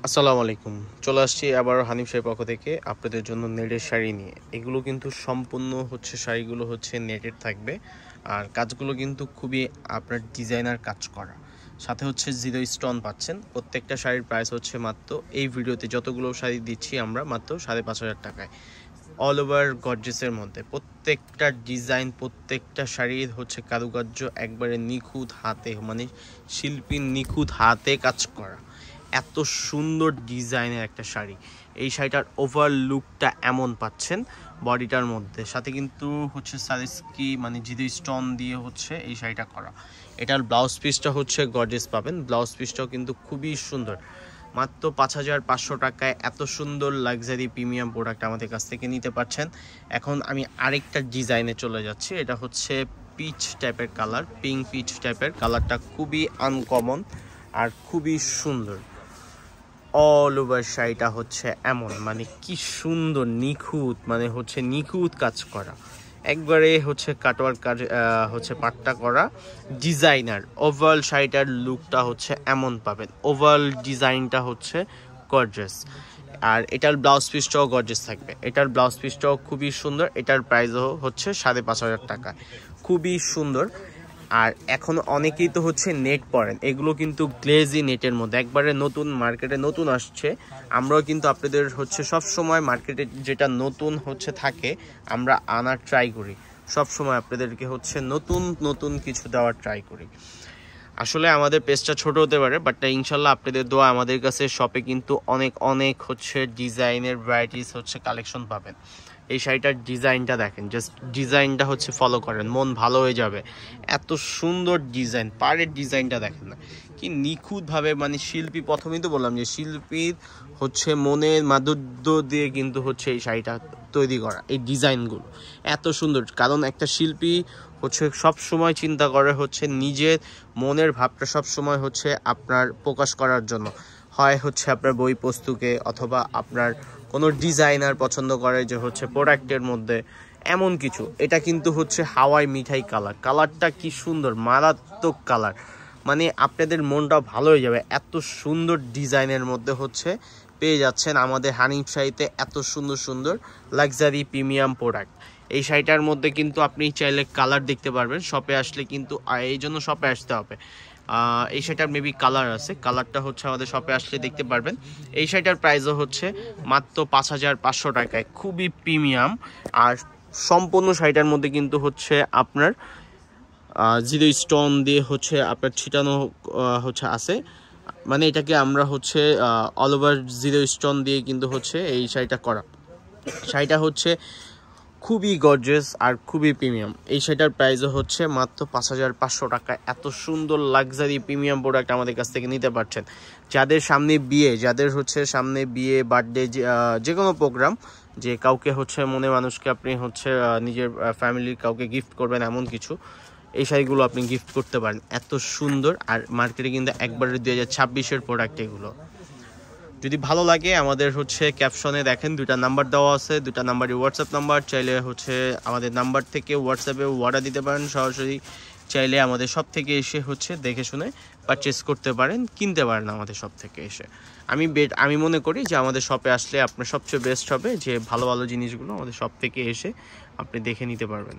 আসসালামু আলাইকুম। চলে আসছি আবার হানিফ শাড়ির পক্ষ থেকে আপনাদের জন্য নেটের শাড়ি নিয়ে। এগুলো কিন্তু সম্পূর্ণ শাড়িগুলো নেটের থাকবে। আর কাজগুলো কিন্তু খুবই আপনার ডিজাইনার কাজ করা। সাথে জিরো স্টোন পাচ্ছেন। প্রত্যেকটা শাড়ির প্রাইস মাত্র এই ভিডিওতে যতগুলো শাড়ি দিচ্ছি আমরা মাত্র 5,500 টাকায়। অল ওভার গর্জেসের মধ্যে প্রত্যেকটা ডিজাইন, প্রত্যেকটা শাড়ির কারুকার্য একবারে নিখুঁত হাতে, মানে শিল্পীর নিখুঁত হাতে কাজ করা। এত সুন্দর ডিজাইনের একটা শাড়ি। এই শাড়িটার ওভার লুকটা এমন পাচ্ছেন বডিটার মধ্যে, সাথে কিন্তু সারিস্কি মানে জিরো স্টোন দিয়ে এই শাড়িটা করা। এটার ব্লাউজ পিসটা গর্জিয়াস পাবেন। ব্লাউজ পিসটাও কিন্তু খুবই সুন্দর। মাত্র 5,500 টাকায় এত সুন্দর লাক্সারি প্রিমিয়াম প্রোডাক্ট আমাদের কাছ থেকে নিতে পারছেন। এখন আমি আরেকটা ডিজাইনে চলে যাচ্ছি। এটা পিচ টাইপের কালার, পিঙ্ক পিচ টাইপের কালারটা, খুবই আনকমন আর খুবই সুন্দর। অল ওভার শাড়িটা এমন, মানে কি সুন্দর নিখুঁত, মানে নিখুঁত কাজ করা, একবারে কাটওয়ার কাজ, পাট্টা করা ডিজাইনার। ওভারঅল শাড়িটার লুকটা এমন পাবেন। ওভারঅল ডিজাইনটা গর্জিয়াস। আর এটার ব্লাউজ পিসটাও গর্জিয়াস থাকবে। এটার ব্লাউজ পিসটাও খুবই সুন্দর। এটার প্রাইসও 5,500 টাকা। খুবই সুন্দর। আর এখন অনেকেই তো নেট পরেন, এগুলো কিন্তু গ্লেজি নেটের মধ্যে একবারে নতুন, মার্কেটে নতুন আসছে। আমরাও কিন্তু আপনাদের সব সময় মার্কেটে যেটা নতুন থাকে আমরা আনার ট্রাই করি। সব সময় আপনাদেরকে নতুন নতুন কিছু দেওয়ার ট্রাই করি। আসলে আমাদের পেজটা ছোট হতে পারে, বাট ইনশাল্লাহ আপনাদের দোয়া আমাদের কাছে শপে কিন্তু অনেক অনেক ডিজাইনের ভ্যারাইটিস কালেকশন পাবেন। এই শাড়িটার ডিজাইনটা দেখেন, জাস্ট ডিজাইনটা ফলো করেন, মন ভালো হয়ে যাবে। এত সুন্দর ডিজাইন, পাড়ের ডিজাইনটা দেখেন না কি নিখুঁতভাবে, মানে শিল্পী, প্রথমেই তো বললাম যে শিল্পীর মনের মাধুর্য দিয়ে কিন্তু এই শাড়িটা তৈরি করা। এই ডিজাইনগুলো এত সুন্দর, কারণ একটা শিল্পী সব সময় চিন্তা করে নিজের মনের ভাবটা সব সময় আপনার প্রকাশ করার জন্য। হয় আপনার বই পুস্তকে, অথবা আপনার কোনো ডিজাইনার পছন্দ করে যে প্রোডাক্টের মধ্যে এমন কিছু। এটা কিন্তু হাওয়াই মিঠাই কালার। কালারটা কি সুন্দর, মারাত্মক কালার, মানে আপনাদের মনটা ভালো হয়ে যাবে। এত সুন্দর ডিজাইনের মধ্যে পেয়ে যাচ্ছেন আমাদের হানিফ শাড়িতে এত সুন্দর সুন্দর লাক্সারি প্রিমিয়াম প্রোডাক্ট। এই শাড়িটার মধ্যে কিন্তু আপনি চাইলে কালার দেখতে পারবেন শপে আসলে, কিন্তু এই জন্য শপে আসতে হবে। এই শাড়িটার মেবি কালার আছে, কালারটা আমাদের শপে আসলে দেখতে পারবেন। এই শাড়িটার প্রাইসও মাত্র 5,500 টাকায়, খুবই প্রিমিয়াম। আর সম্পূর্ণ শাড়িটার মধ্যে কিন্তু আপনার জিরো স্টোন দিয়ে আপনার ছিটানো আছে। মানে এটাকে আমরা অল ওভার জিরো স্টোন দিয়ে কিন্তু এই শাড়িটা করা। শাড়িটা খুবই গর্জিয়াস আর খুবই প্রিমিয়াম। এই শাড়িটার প্রাইসও মাত্র 5,500 টাকা। এত সুন্দর লাক্সারি প্রিমিয়াম প্রোডাক্ট আমাদের কাছ থেকে নিতে পারছেন। যাদের সামনে বিয়ে, যাদের সামনে বিয়ে, বার্থডে, যে কোনো প্রোগ্রাম, যে কাউকে মনে মানুষকে আপনি নিজের ফ্যামিলির কাউকে গিফট করবেন, এমন কিছু এই শাড়িগুলো আপনি গিফট করতে পারেন। এত সুন্দর। আর মার্কেটে কিন্তু একবারে 2026-এর প্রোডাক্ট এগুলো। যদি ভালো লাগে আমাদের ক্যাপশনে দেখেন 2টা নাম্বার দেওয়া আছে, 2টা নাম্বারই হোয়াটসঅ্যাপ নাম্বার। চাইলে আমাদের নাম্বার থেকে হোয়াটসঅ্যাপে অর্ডার দিতে পারেন সরাসরি। চাইলে আমাদের সব থেকে এসে দেখে শুনে পারচেস করতে পারেন, কিনতে পারেন আমাদের সব থেকে এসে। আমি মনে করি যে আমাদের শপে আসলে আপনার সবচেয়ে বেস্ট হবে যে ভালো ভালো জিনিসগুলো আমাদের সব থেকে এসে আপনি দেখে নিতে পারবেন।